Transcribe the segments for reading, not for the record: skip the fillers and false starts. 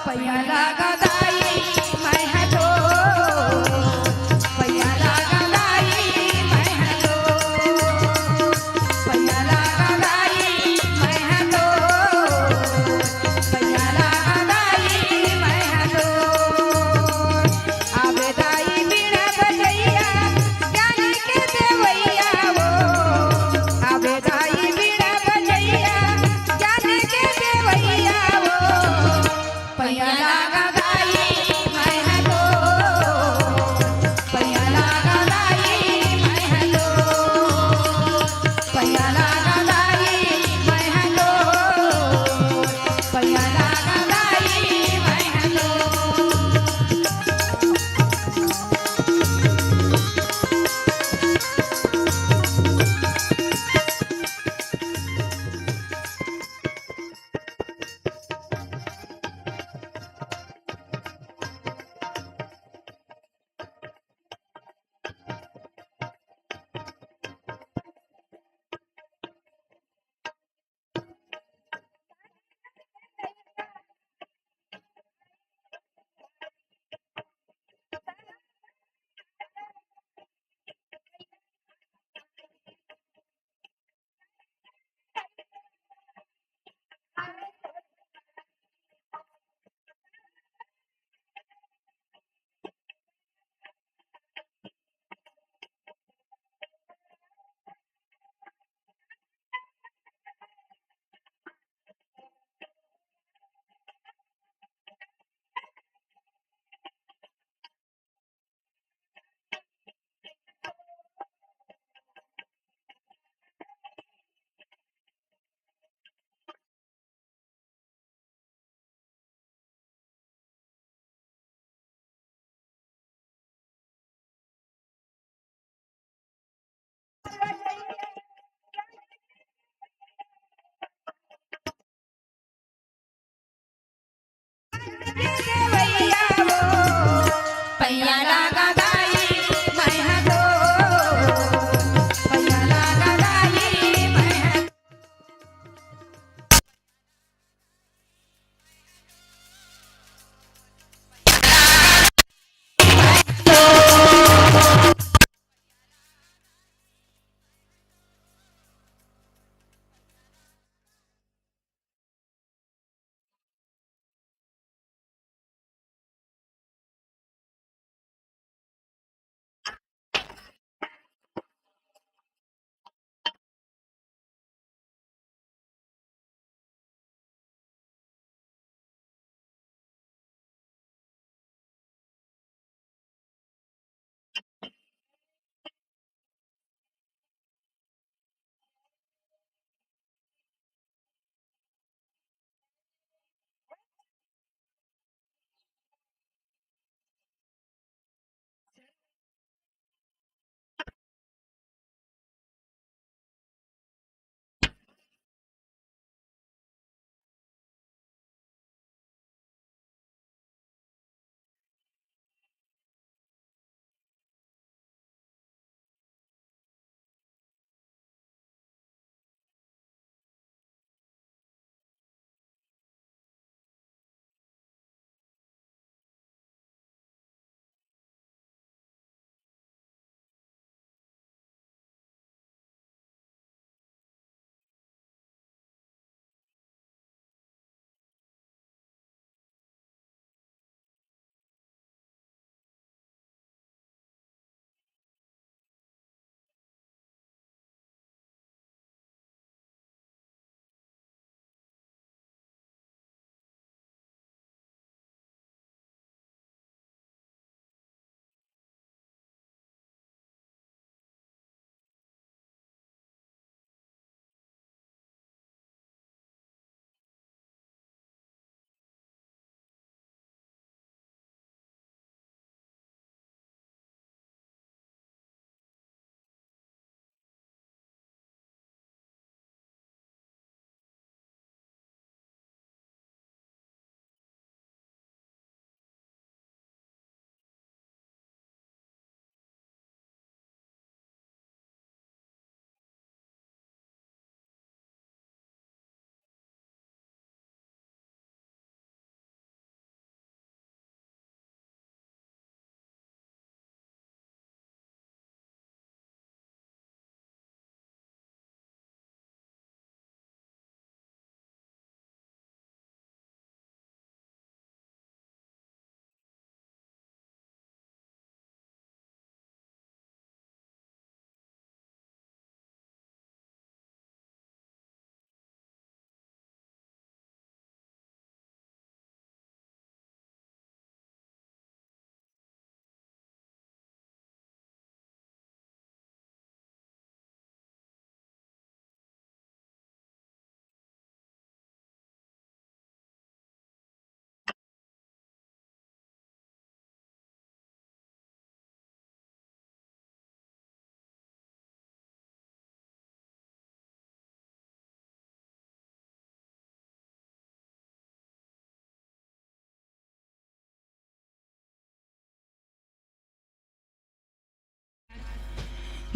पैया लगा दाई मैं है तो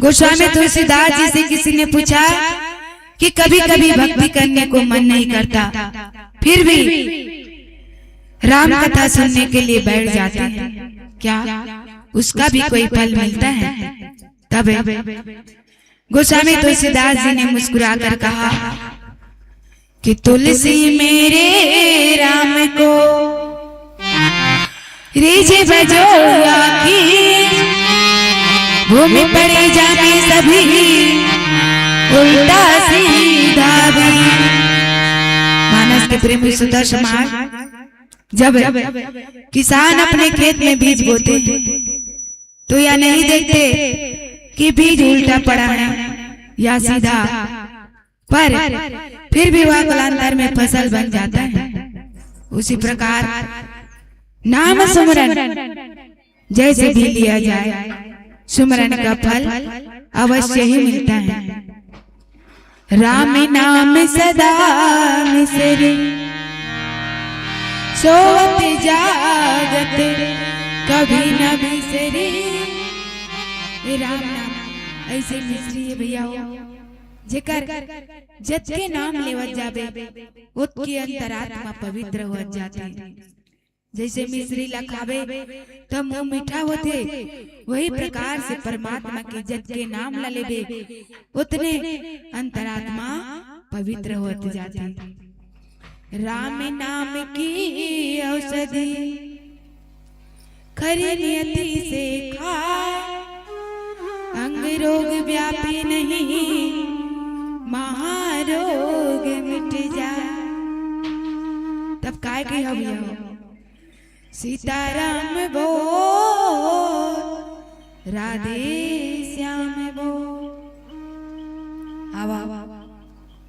गोस्वामी तुलसीदास जी से किसी ने पूछा कि कभी कभी भक्ति करने को मन नहीं करता, फिर भी राम कथा सुनने के लिए बैठ जाते हैं, क्या उसका भी कोई फल मिलता है? तब गोस्वामी तुलसीदास जी ने मुस्कुराकर कहा कि तुलसी मेरे राम को रीझे बजो आखी, भूमि पड़े जाने सभी उल्टा सीधा भी। मानस के प्रेमी सुदर्श जब किसान अपने खेत में बीज बोते हैं तो यह नहीं देखते कि बीज उल्टा पड़ा है या सीधा, पर फिर भी वह कालांतर में फसल बन जाता है। उसी प्रकार नाम सुमरन जैसे भी लिया जाए, सुमरन का फल अवश्य ही मिलता है। राम नाम सदा मिसरे सोवत जागत कभी न बिसरे। राम नाम ऐसे मिसरी है भैया, जेकर जत के नाम लेवत जाबे उसकी अंतरात्मा पवित्र हो जाती। जैसे मिश्री लखावे तो मुंह मीठा होते, वही प्रकार से परमात्मा के जत के नाम ला लेबे उतने अंतरात्मा पवित्र होते जाती। राम नाम की औषधि खरी नियति से खाए, अंग रोग व्यापी नहीं महारोग मिट जाए। तब काय के हविया सीताराम बोल, राधे श्याम बोल। आवा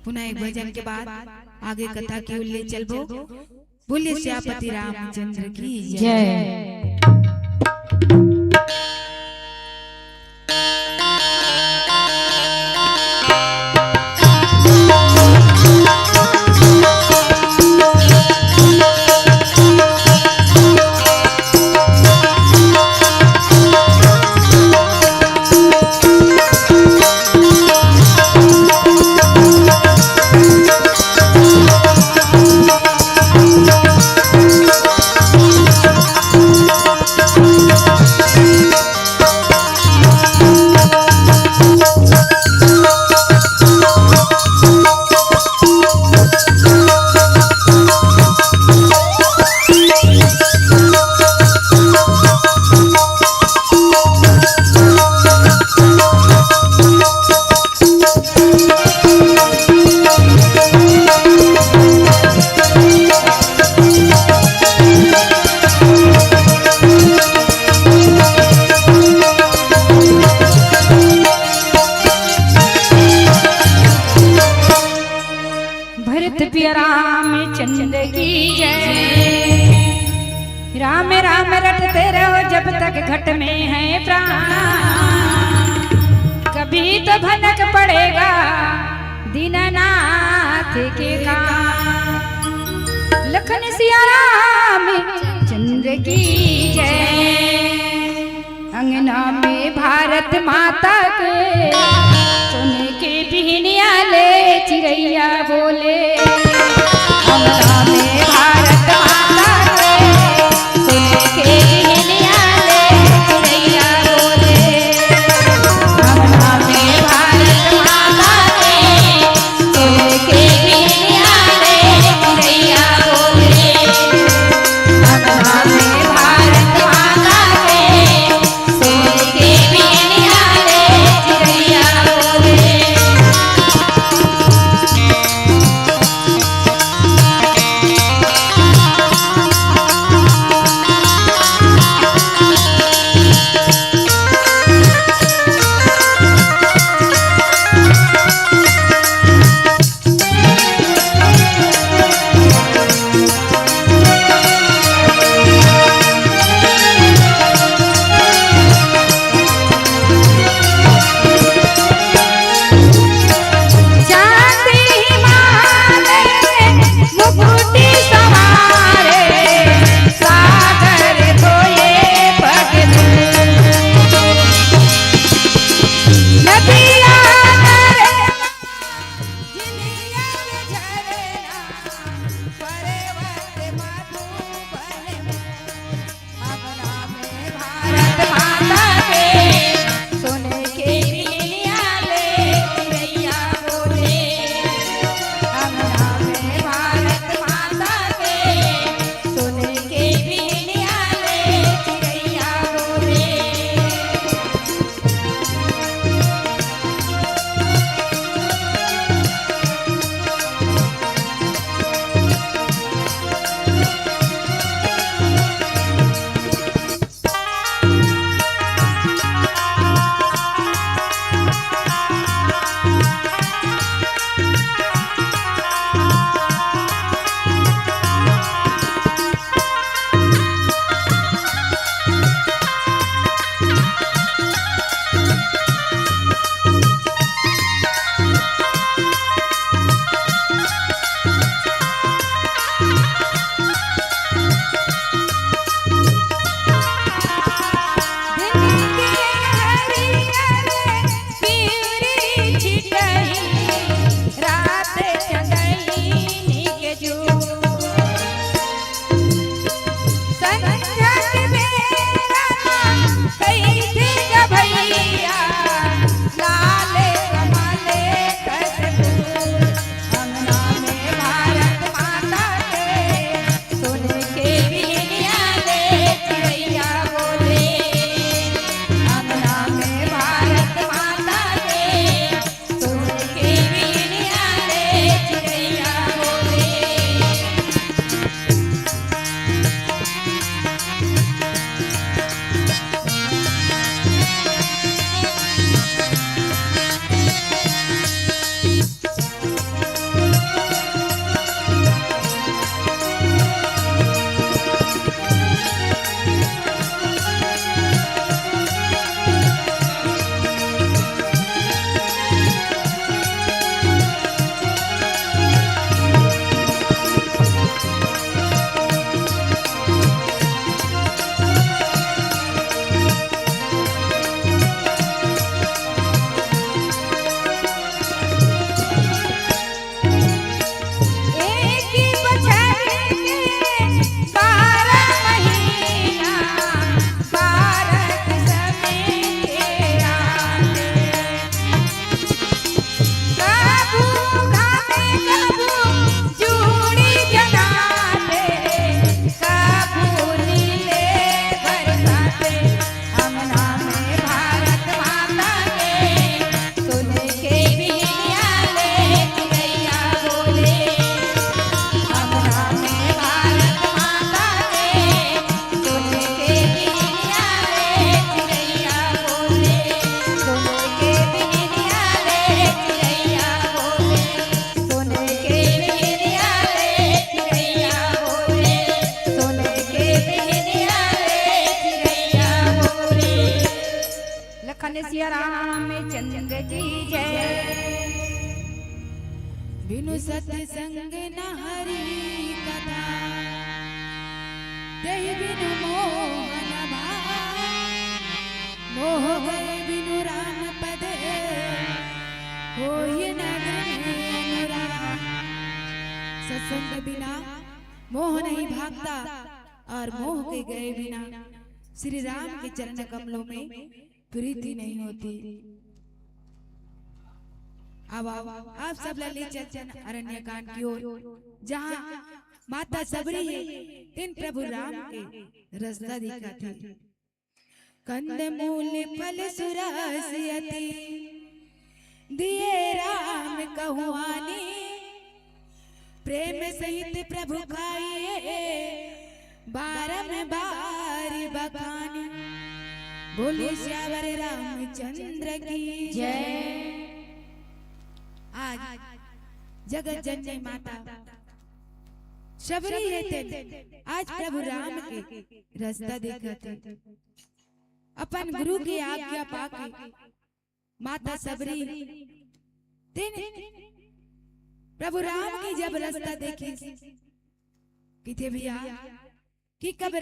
पुनः एक भजन के बाद आगे कथा की ओर ले चलबो। बोलिए श्यापति रामचंद्र की जय। राम राम रटते रहो जब तक घट में है प्राण, कभी तो भनक पड़ेगा दीननाथ के काम। लखन सिया राम चंद्र की जय। अंगना में भारत माता के सोने के बिहनिया ले चिड़ैया बोले। अंगना में भारत माता खल सिया रामचंद्र की जय। बिनु सत्संग न हरि कथा, देहि बिनु मोहन भाव, मोह गए बिनु राम पद, होय नगर में अनुराग। सत्संग बिना मोह नहीं भागता और मोह के गए बिना श्री राम के चरण कमलों में प्रीति नहीं होती। अब आप सब ललित चंचन अरण्य कांड की ओर, जहाँ माता सबरी है तीन प्रभु राम के रास्ता दिखाते। कंद मूल फल सुरसियति, दिए राम कहुआनी, प्रेम सहित प्रभु खाइए बारंबार बखानी। बोले श्यावर रामचंद्र की जय। आज जगत जननी माता सबरी है आज प्रभु राम के रास्ता दिखाते। अपन गुरु की आज्ञा पाके माता सबरी प्रभु राम की जब रास्ता देखी किथे भैया कि कब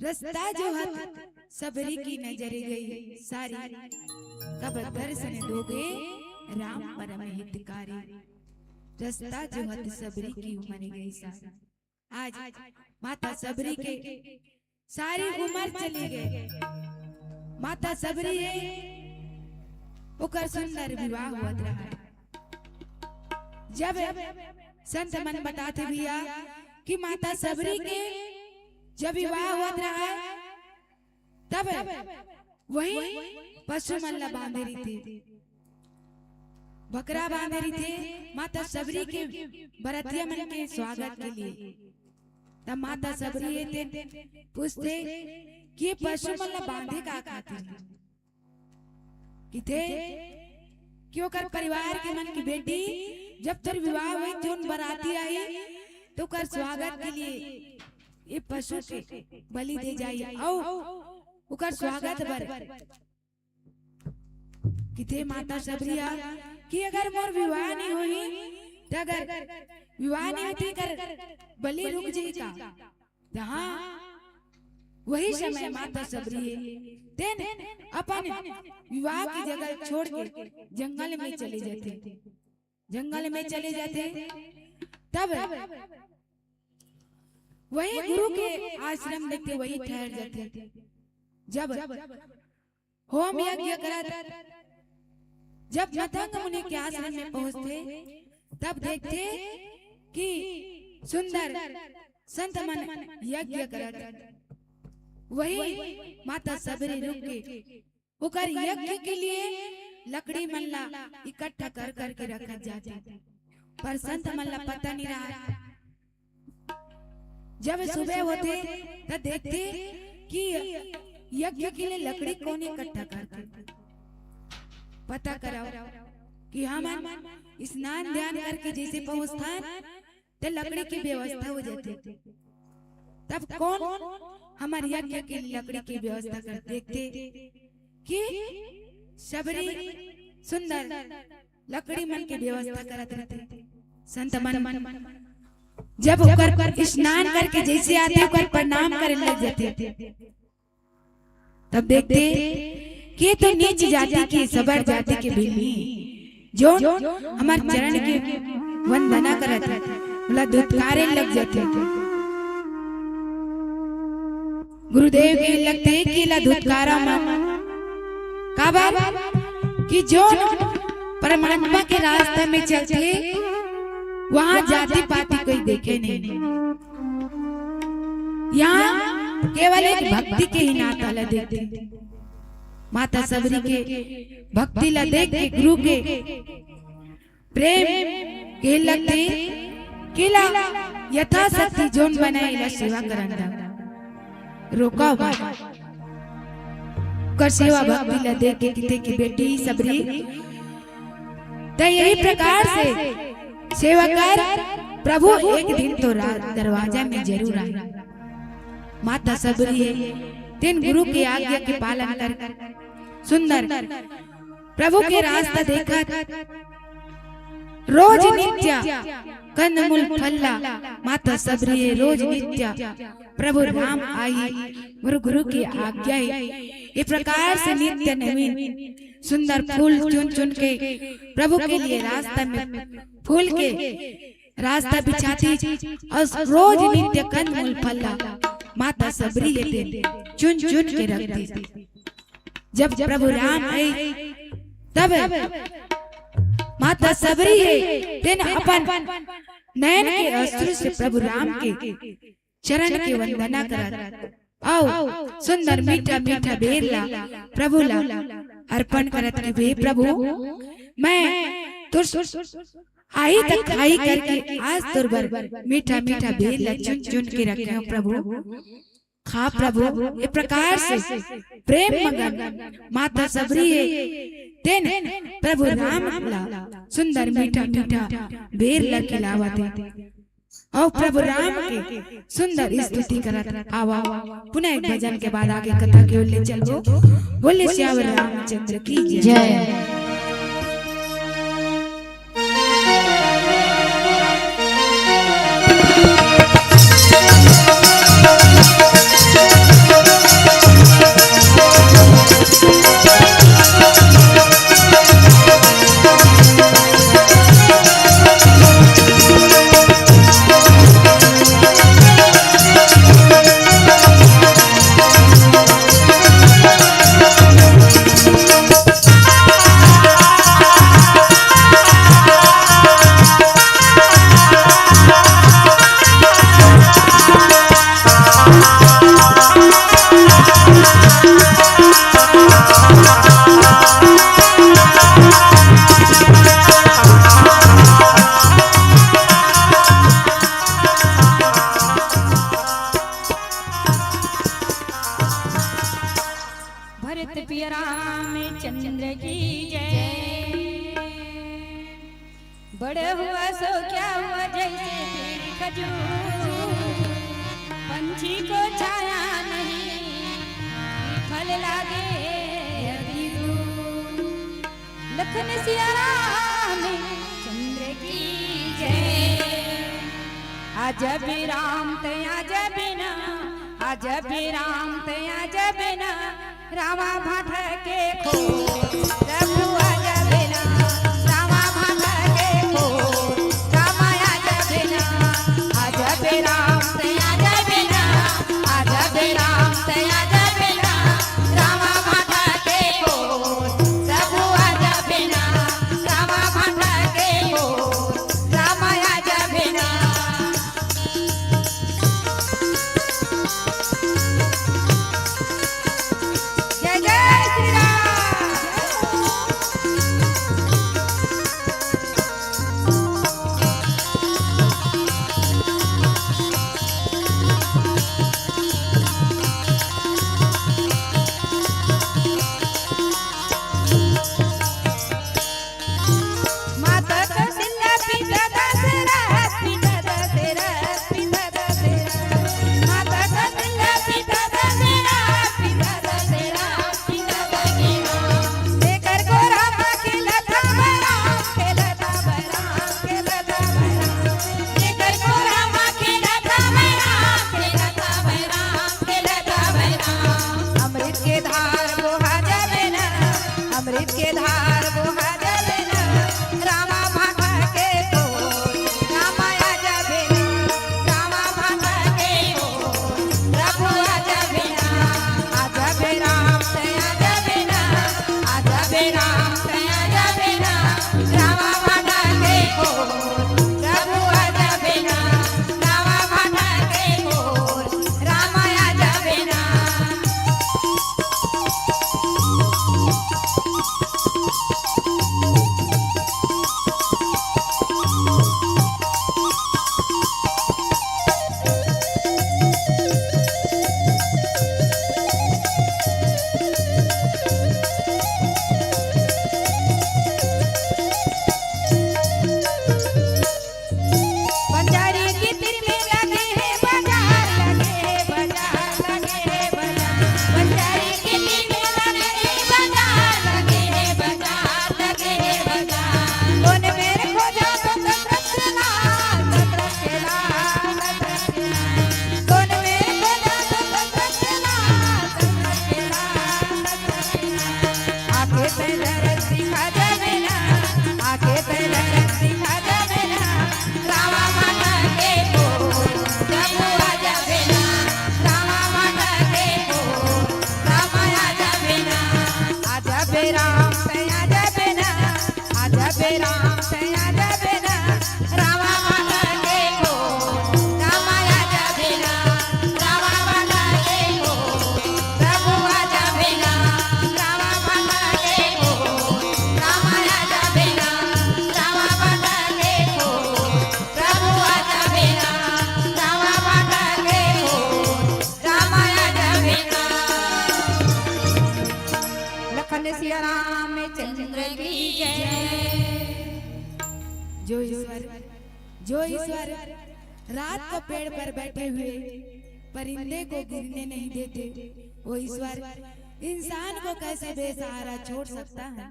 रास्ता जो हाथ सबरी की नजर गई सारी, कब दर्शन दोगे राम परम हितकारी। रास्ता जो हाथ सबरी की उम्र गई सारी। आज माता सबरी के सारी उम्र चली गई। माता सबरी है ओकर सुंदर विवाह होत रहा है। जब संत मन बताते भैया कि माता सबरी के जब विवाह होत रहा है, तब वही पशु मल्ला बांधे रही थी, बकरा बांधे रही थे माता सबरी के बरतिया मन के स्वागत के लिए। तब माता सबरी पूछते कि पशु मल्ला बांधे का खाती किथे कि ओकर परिवार के मन की बेटी जब तेरे विवाह हुई जोन बराती आई तो कर स्वागत के लिए ये पशु के बलि दे जाइए और ओकर स्वागत बर किथे माता सबरिया कि अगर मोर विवाह नहीं हुई तो अगर विवाह नहीं होती कर बलि रुक जाएगा। जहाँ वही समय माता सबरी देन अपन विवाह की जगह छोड़ के जंगल में चले जाते। जंगल में चले जाते तब वही गुरु के आश्रम देखते वही ठहर जाते। जब होम यज्ञ करत जब मतंग मुनि के आश्रम में पहुंचते तब देखते कि सुंदर संत मन यज्ञ करत। वही माता सबरी रुक के ओकर यज्ञ के लिए लकड़ी मल्ला इकट्ठा कर करके रखा जाता, पर संत मल्ला पता नहीं रहा। जब सुबह होते तब देखते कि यज्ञ के लिए लकड़ी कौन इकट्ठा करते। पता कराओ कि हम स्नान ध्यान करके जैसे पहुंचता तो लकड़ी की व्यवस्था हो जाती। तब कौन हमारे यज्ञ के लकड़ी की व्यवस्था कर देखते कि सबरी सुंदर लकड़ी मन की व्यवस्था करत रहते। संत मन जब ओकर स्नान करके जैसे आते ओकर प्रणाम करे लग जाते। तब देखते कि तो नीच जाति के सबर जाति के बिल्ली जो हमार चरण के वंदना करत बोला दुत्कारे लग जाते। गुरुदेव के लगते कि ला दुत्कारा काबर कि जो परमात्मा के रास्ते में चलते वहाँ जाति पाति कोई देखे नहीं। यहाँ केवल एक भक्ति के ही नाता ला देखते। माता सबरी के भक्ति ला देख के गुरु के प्रेम के लगते केला यथाशक्ति जोन बनाए ला सेवा करंदा रोका कर सेवा भक्ति ला देख के किते की बेटी सबरी तो यही प्रकार से सेवा कर प्रभु एक दिन तो दरवाजा में जरूर आए। माता सबरी तीन गुरु की आज्ञा के पालन कर सुंदर प्रभु के रास्ता देखा रोज नित्य कंदमूल फल्ला माता सबरी रोज नित्य प्रभु राम आई गुरु की आज्ञा ये प्रकार से नित्य नवीन सुंदर फूल चुन चुन के प्रभु के लिए रास्ता में फूल के रास्ता बिछाती और रोज नित्य कंदमूल फल्ला माता सबरी चुन चुन के रखती। जब प्रभु राम आए तब माता सबरी दिन अपन नयन के अश्रु से प्रभु राम के चरण की वंदना करत आओ सुंदर मीठा मीठा बेरला प्रभु ला अर्पण करत के वे प्रभु मैं तुर आई तक खाई करके आज तुर बर मीठा मीठा बेरला चुन चुन के रखे हो प्रभु खा प्रभु। ये प्रकार से प्रेम मगन माता सबरी दिन प्रभु राम ला सुंदर मीठा मीठा बेरला खिलावते और प्रभु राम के सुंदर स्तुति करत आवा। पुनः एक भजन के बाद आगे कथा की ओर ले चलो। बोले श्यावर रामचंद्र की जय। बड़े हुआ सो क्या हुआ जैसे पेड़ खजूर, पंछी को छाया नहीं फल लागे अभी दूर। लखन सिया राम चंद्र की जय। आज भी राम तया जबिना, आज भी राम तया जबिना, रामा भाट के खो प्रभु आज बिना, रामा भाट के खो रामा आज बिना, आज भी राम तया जबिना, आज भी राम तया जबिना, रामा भाट के खो प्रभु आज बिना, रामा भाट के खो रामा आज बिना। जय जय श्री राम। लखन सिया राम चंद्र की जय। जो ईश्वर रात को पेड़ पर बैठे हुए परिंदे को गिरने नहीं देते, वो ईश्वर इंसान को कैसे बेसहारा छोड़ सकता है।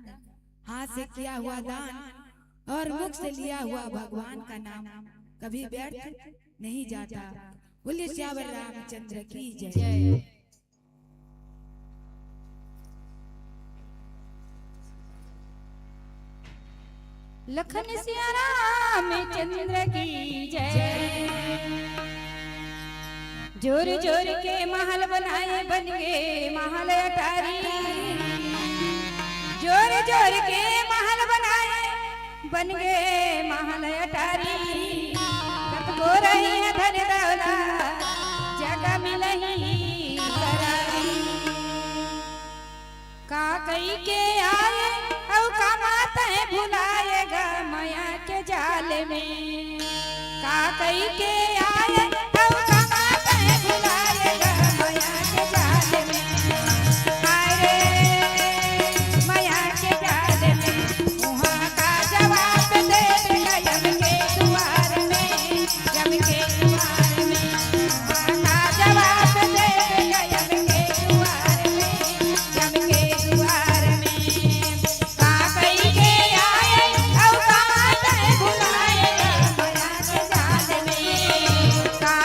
हाथ से किया हुआ दान और मुख से लिया हुआ भगवान का नाम कभी व्यर्थ नहीं जाता। बोलिए श्यावर रामचंद्र की जय। लखन सिया राम चंद्र की जय। जोर जोर के महल बनाए बन गए महल अटारी। जोर जोर के महल बनाए बन गए महल अटारी। हो रही है धन दौलत जगह में नहीं करारी। का कई के आए औ कमाता है भुलाएगा माया के जाल में। का कई के आए औ कमाता है भुलाएगा माया के जाल में। हाय रे माया के जाल में वहाँ का जवाब दे देगा यम के द्वार में। यम के द्वार में वहाँ का जवाब दे देगा यम के द्वार में। यम के द्वार में का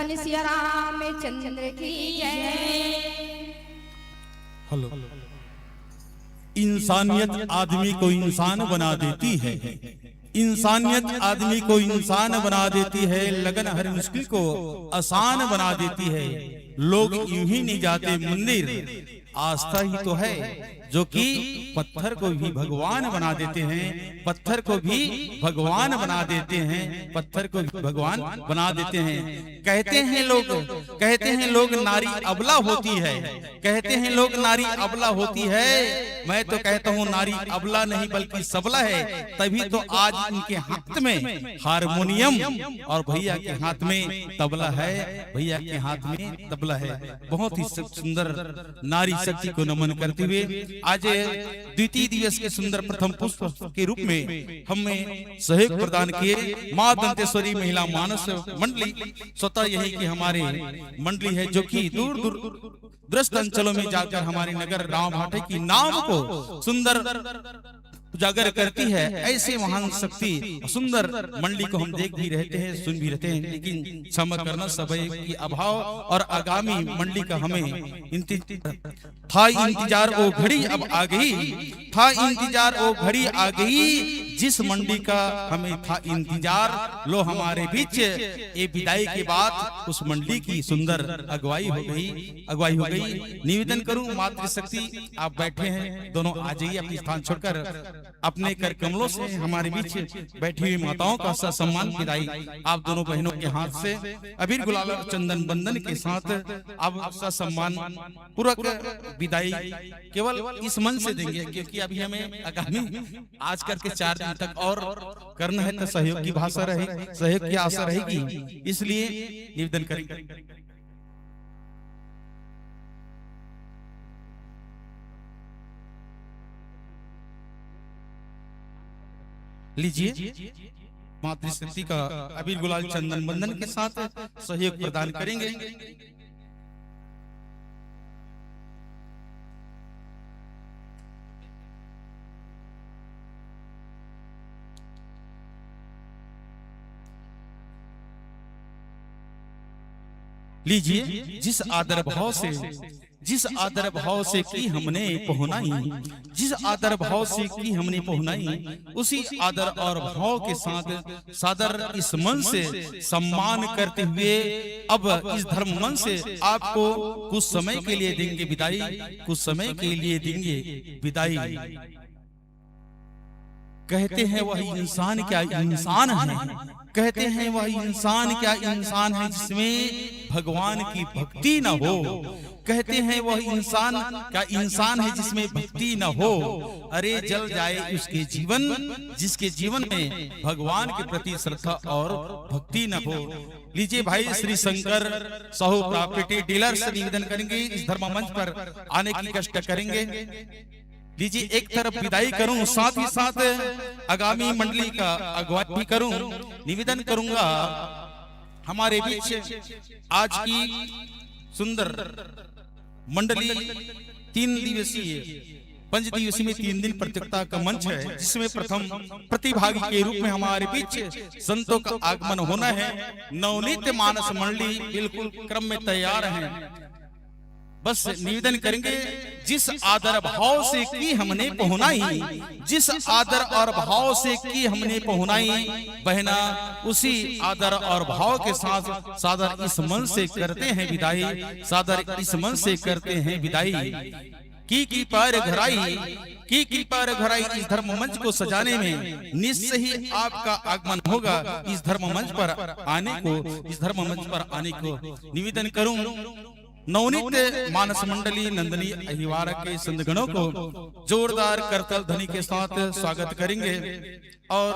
सखन सिया रामचंद्र की जय। हेलो। इंसानियत आदमी को इंसान बना देती है, इंसानियत आदमी को इंसान बना देती है, लगन हर मुश्किल को आसान बना देती है। लोग यूं ही नहीं जाते मंदिर, आस्था ही तो है जो कि पत्थर को भी भगवान बना देते हैं, पत्थर को भी भगवान बना देते हैं, पत्थर को भी भगवान बना देते हैं। कहते हैं लोग नारी अबला होती है, कहते हैं लोग नारी अबला होती है। मैं तो कहता हूँ नारी अबला नहीं बल्कि सबला है। तभी तो आज इनके हाथ में हारमोनियम और भैया के हाथ में तबला है, भैया के हाथ में तबला है। बहुत ही सुंदर नारी शक्ति को नमन करते हुए आज द्वितीय दिवस के सुंदर प्रथम पुष्प के रूप में हमें सहयोग प्रदान किए मां दंतेश्वरी महिला मानस मंडली। स्वतः यही कि हमारे मंडली है जो कि दूर दूर दूरस्थ अंचलों में जाकर हमारे नगर राम भाटे की नाम को सुंदर उजागर करती है। ऐसे महान शक्ति सुंदर मंडली को हम देख भी रहते हैं, सुन भी रहते हैं, लेकिन क्षमा करना समय की अभाव और आगामी मंडली का हमें इंतजार वो घड़ी अब आ गई, था इंतजार वो घड़ी आ गई, जिस मंडली का हमें था इंतजार, लो हमारे बीच ये विदाई के बाद उस मंडली की सुंदर अगुवाई हो गई। निवेदन करूं मातृशक्ति आप बैठे हैं, दोनों आ जाइए अपने स्थान छोड़कर। अपने कर कमलों से हमारे बीच बैठी हुई माताओं का सम्मान विदाई आप दोनों बहनों के हाथ से अबीर गुलाल और चंदन बंदन के साथ आप सम्मान पूर्वक विदाई केवल इस मन से देंगे, क्योंकि अभी हमें आगामी आज करके 4 दिन तक और करना है, तो सहयोग की भाषा रहेगी, सहयोग की आशा रहेगी, इसलिए निवेदन करेंगे। लीजिए मातृशक्ति का अबीर गुलाल चंदन बंदन के साथ सहयोग प्रदान करेंगे। लीजिए जिस आदर भाव से की हमने पहुनाई, जिस आदर भाव से की हमने पहुनाई, उसी आदर और भाव के साथ सादर इस मन से सम्मान करते हुए अब इस धर्म मन से आपको कुछ समय के लिए देंगे विदाई, कुछ समय के लिए देंगे विदाई। कहते हैं वही इंसान क्या इंसान है, कहते हैं वही इंसान क्या इंसान है जिसमें भगवान की भक्ति न हो, कहते हैं वही इंसान क्या इंसान है जिसमें भक्ति न हो। अरे जल जाए उसके जीवन जिसके जीवन में भगवान के प्रति श्रद्धा और भक्ति न हो। लीजिए भाई श्री शंकर साहू प्रॉपर्टी डीलर से निवेदन करेंगे, इस धर्म मंच पर आने की कष्ट करेंगे। लीजिए एक तरफ विदाई करूं, साथ ही साथ आगामी मंडली का अगुवाई भी करूं। निवेदन करूंगा हमारे बीच आज की सुंदर मंडली 3 दिवसीय 5 दिवसीय में 3 दिन प्रतियोगिता का मंच है, जिसमें प्रथम प्रतिभागी के रूप में हमारे बीच संतों का आगमन होना है। नवनीत मानस मंडली बिल्कुल क्रम में तैयार है। बस निवेदन करेंगे जिस आदर भाव से की हमने पहुनाई, जिस आदर और भाव से की हमने पहुनाई, बहना उसी आदर और भाव के साथ सादर इस मन से करते हैं विदाई, सादर इस मन से करते हैं विदाई। की पैर घराई, की पैर घराई इस धर्म मंच को सजाने में निश्चय ही आपका आगमन होगा। इस धर्म मंच पर आने को निवेदन करूं नवनीत मानस मंडली नंदनी अहिवारा के संतगणों को जोरदार करतल ध्वनि के साथ स्वागत करेंगे और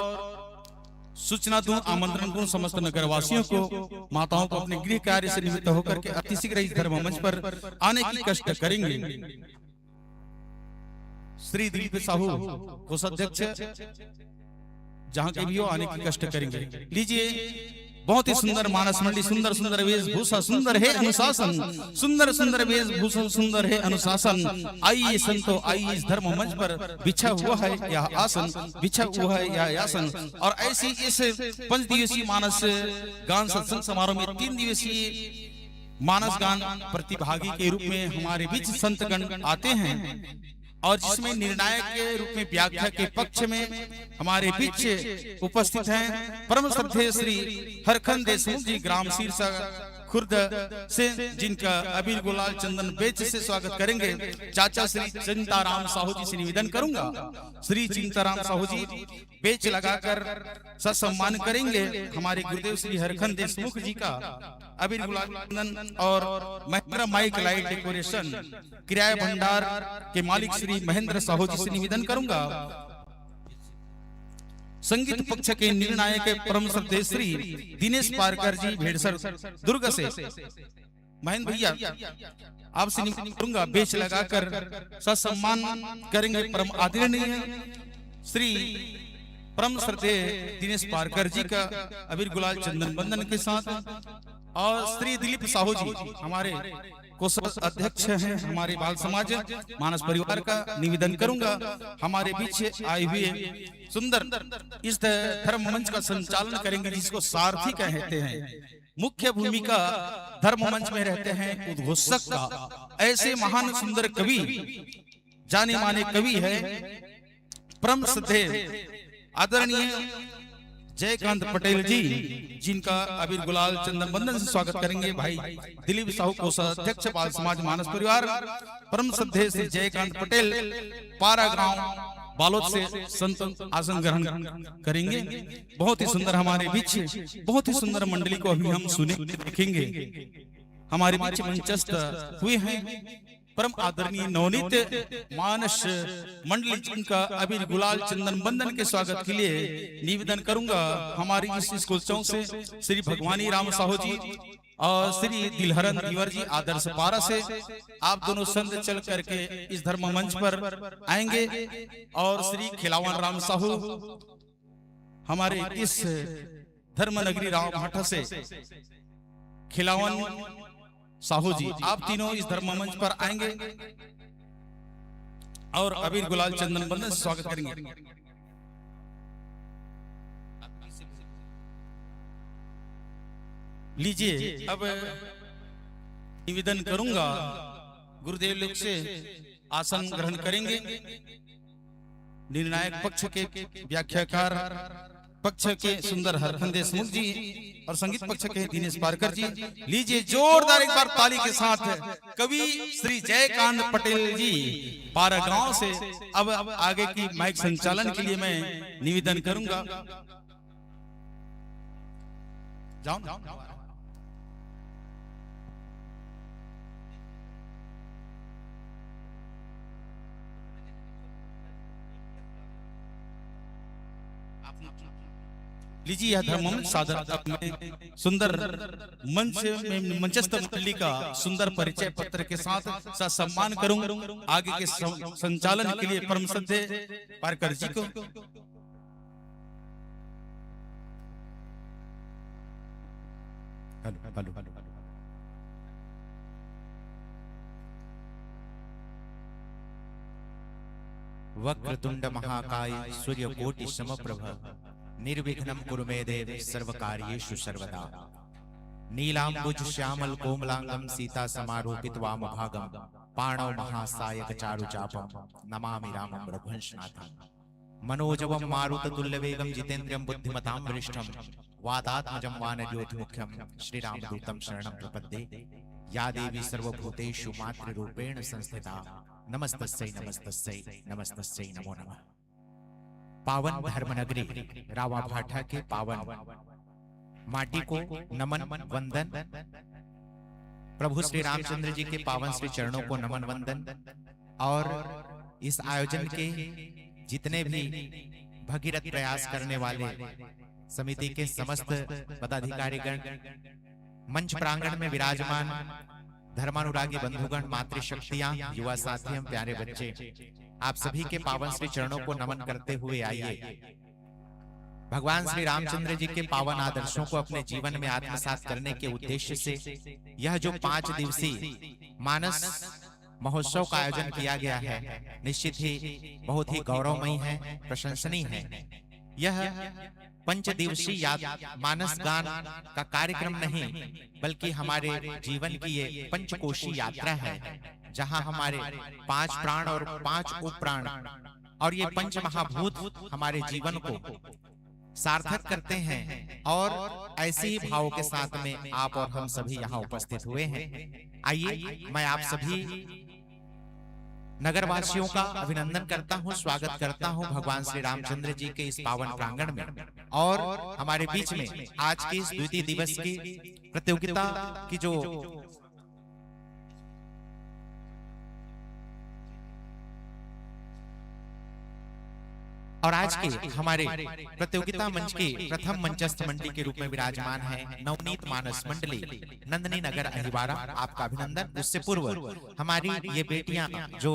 सूचना दूं, आमंत्रण दूं समस्त नगरवासियों को, माताओं को अपने गृह कार्य से निमित्त होकर के अतिशीघ्र इस धर्म मंच पर आने की कष्ट करेंगे। श्री दिलीप साहू कोषाध्यक्ष जहां के भी हो आने की कष्ट करेंगे। लीजिए बहुत ही सुंदर मानस मंडली, सुंदर सुंदर वेशभूषा, सुंदर है अनुशासन, सुंदर सुंदर वेशभूषा, सुंदर है अनुशासन। आइए संतो, आइए इस धर्म मंच पर बिछा हुआ है यह आसन, बिछा हुआ है यह आसन। और ऐसी इस 5 दिवसीय मानस गान सत्संग समारोह में 3 दिवसीय मानस गान प्रतिभागी के रूप में हमारे बीच संतगण आते हैं, और जिसमें निर्णायक के रूप में व्याख्या के पक्ष में हमारे बीच उपस्थित हैं परम श्रद्धेय श्री हरखंड देशमुख जी, ग्राम सिरसा खुर्द से, जिनका अबीर गुलाल चंदन बेच से स्वागत करेंगे। चाचा श्री चिंताराम साहू जी से निवेदन करूंगा, श्री चिंताराम साहू जी बेच लगाकर सम्मान करेंगे हमारे गुरुदेव श्री हरखंड देशमुख जी का अबीर गुलाल चंदन। और महेंद्र माइक लाइट डेकोरेशन किराया भंडार के मालिक श्री महेंद्र साहू जी से निवेदन करूंगा। संगीत पक्ष के निर्णायक परम श्रद्धेय श्री दिनेश पारकर जी भेड़सर दुर्ग से, महेंद्र भैया आपसे निवेदन करूंगा बेच लगाकर सम्मान करेंगे परम आदरणीय श्री परम श्रद्धेय दिनेश पारकर जी का अबीर गुलाल चंदन बंदन के साथ। और श्री दिलीप साहू जी हमारे कोषाध्यक्ष अध्यक्ष हैं हमारे बाल समाज मानस परिवार का, निवेदन करूंगा हमारे बीच आए हुए सुंदर इस धर्म मंच का संचालन करेंगे, जिसको सारथी कहते हैं। मुख्य भूमिका धर्म मंच में रहते हैं उद्घोषक का। ऐसे महान सुंदर कवि, जाने माने कवि है परम श्रद्धेय आदरणीय जयकांत पटेल जी, जिनका अबीर गुलाल चंदन बंदन से स्वागत करेंगे भाई दिलीप साहू कोषाध्यक्ष बाल समाज मानस परिवार। परम श्रद्धेय श्री जयकांत पटेल पारा गांव बालोद से संत आसन ग्रहण करेंगे। बहुत ही सुंदर हमारे बीच, बहुत ही सुंदर मंडली को अभी हम सुने देखेंगे। हमारे बीच मंचस्थ हुए हैं परम आदरणीय नवनीत मानस मंडली, जिनका अबीर गुलाल चंदन बंदन के स्वागत के लिए निवेदन करूंगा हमारी इस स्कूल चौक से श्री भगवानी राम साहू जी और श्री दिलहरन दीवर जी आदर्श पारा से। आप दोनों संत चल करके इस धर्म मंच पर आएंगे। और श्री खिलावन राम साहू हमारे इस धर्म नगरी रामहाटा से खिलावन साहू जी, आप तीनों इस धर्म मंच पर आएंगे और अबीर गुलाल चंदन बंदन से स्वागत करेंगे। लीजिए अब निवेदन करूंगा, गुरुदेव लोग से आसन ग्रहण करेंगे। निर्णायक पक्ष के व्याख्याकार पक्ष के सुंदर हरखंड देशमुख जी और संगीत पक्ष के दिनेश पारकर जी। लीजिए जोरदार एक बार ताली के साथ कवि श्री जयकांत पटेल जी पारा गांव से। अब आगे की माइक संचालन के लिए मैं निवेदन करूंगा। जाओ लीजिए यह धर्म सादर अपने सुंदर मंच में मंचस्थ मंडली का सुंदर परिचय पत्र के साथ सम्मान करूं। आगे के संचालन के लिए परम श्रद्धेय पारकर जी को वक्रतुंड महाकाय सूर्यकोटि समप्रभ निर्विघ्नं कुरु मे देव सर्वकार्येषु सर्वदा। नीलांबुज श्यामल कोमलांगम सीता समारोपित वामभागम पाणौ महासायक चारुचापम नमामि रामं रघुवंशनाथं। मनोजवं मारुततुल्यवेगं जितेन्द्रियं बुद्धिमतां वरिष्ठं वातात्मजं वानरयोधमुख्यं श्रीरामदूतं शरणं प्रपद्ये। या देवी सर्वभूतेषु मातृरूपेण संस्थिता नमस्तस्यै नमस्तस्यै नमस्तस्यै नमो नमः। पावन धर्मनगरी रावाभाटा के पावन माटी को नमन वंदन, प्रभु श्री रामचंद्र जी के पावन श्री चरणों को नमन वंदन। और इस आयोजन के जितने भी भगीरथ प्रयास करने वाले समिति के समस्त पदाधिकारीगण, मंच प्रांगण में विराजमान धर्मानुरागी बंधुगण, मातृशक्तियां, युवा साथी, हम प्यारे बच्चे, आप सभी के पावन श्री चरणों को नमन करते हुए आइए भगवान श्री रामचंद्र जी के पावन आदर्शों को अपने जीवन में आत्मसात करने के उद्देश्य से यह जो 5 दिवसीय मानस महोत्सव का आयोजन किया गया है, निश्चित ही बहुत ही गौरवमयी है, प्रशंसनीय है। यह 5 दिवसीय मानस गान का कार्यक्रम नहीं, बल्कि हमारे जीवन की ये पंचकोशीय यात्रा है, जहां हमारे 5 प्राण और 5 उपप्राण और ये 5 महाभूत हमारे जीवन को सार्थक करते हैं। और ऐसे ही भावों के साथ में आप और हम सभी यहाँ उपस्थित हुए हैं। आइए मैं आप सभी नगरवासियों का अभिनंदन करता हूँ, स्वागत करता हूँ भगवान श्री रामचंद्र जी के इस पावन प्रांगण में। और हमारे बीच में आज के इस द्वितीय दिवस की प्रतियोगिता की जो और आज के हमारे प्रतियोगिता मंच के प्रथम मंचस्थ मंडली के रूप में विराजमान है नवनीत मानस मंडली नंदनी नगर अहिवारा, आपका अभिनंदन। उससे पूर्व हमारी ये बेटियां जो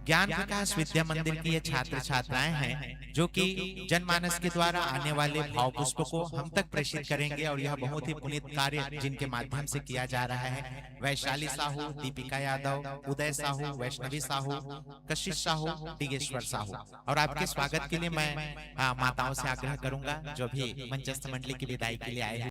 ज्ञान विकास विद्या मंदिर की ये छात्र छात्राएं हैं, जो कि जनमानस के द्वारा आने वाले भाव पुष्प को हम तक प्रेषित करेंगे। और यह बहुत ही पुनीत कार्य जिनके माध्यम से किया जा रहा है। वैशाली साहू, दीपिका यादव, उदय साहू, वैष्णवी साहू, कशिश साहू, टिगेश्वर साहू। और आपके स्वागत के लिए मैं माताओं से आग्रह करूंगा जो भी मंचस्थ मंडली की विदाई के लिए आए हैं।